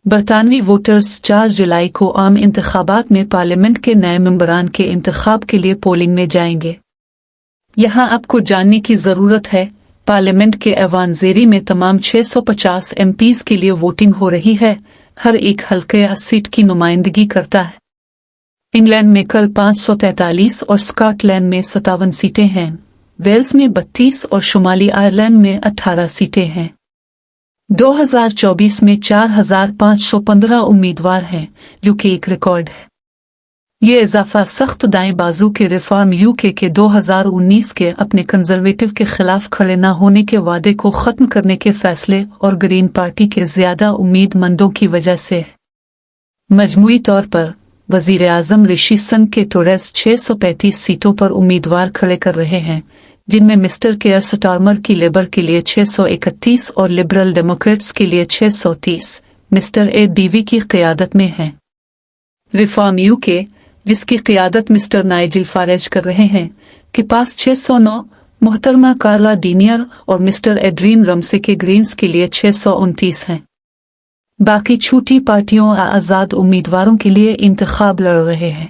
برطانوی ووٹرز 4 جولائی کو عام انتخابات میں پارلیمنٹ کے نئے ممبران کے انتخاب کے لیے پولنگ میں جائیں گے۔ یہاں آپ کو جاننے کی ضرورت ہے، پارلیمنٹ کے ایوان زیری میں تمام 650 ایم پیز کے لیے ووٹنگ ہو رہی ہے، ہر ایک حلقے 80 سیٹ کی نمائندگی کرتا ہے۔ انگلینڈ میں کل 543 اور اسکاٹ لینڈ میں 57 سیٹیں ہیں، ویلز میں 32 اور شمالی آئرلینڈ میں 18 سیٹیں ہیں۔ 2024 میں 4515 امیدوار ہیں، جو کہ ایک ریکارڈ ہے۔ یہ اضافہ سخت دائیں بازو کے ریفارم یوکے کے 2019 کے اپنے کنزرویٹو کے خلاف کھڑے نہ ہونے کے وعدے کو ختم کرنے کے فیصلے اور گرین پارٹی کے زیادہ امید مندوں کی وجہ سے ہے۔ مجموعی طور پر وزیر اعظم رشی سنک کے ٹوریز 635 سیٹوں پر امیدوار کھڑے کر رہے ہیں، جن میں مسٹر کیئر سٹارمر کی لیبر کے لیے 631 اور لبرل ڈیموکریٹس کے لیے 630 مسٹر اے ڈی وی کی قیادت میں ہیں۔ ریفارم یوکے، جس کی قیادت مسٹر نائجل فاریج کر رہے ہیں، کے پاس 609، محترمہ کارلا ڈینیئر اور مسٹر ایڈرین رمسے کے گرینز کے لیے 629 ہیں۔ باقی چھوٹی پارٹیوں آزاد امیدواروں کے لیے انتخاب لڑ رہے ہیں۔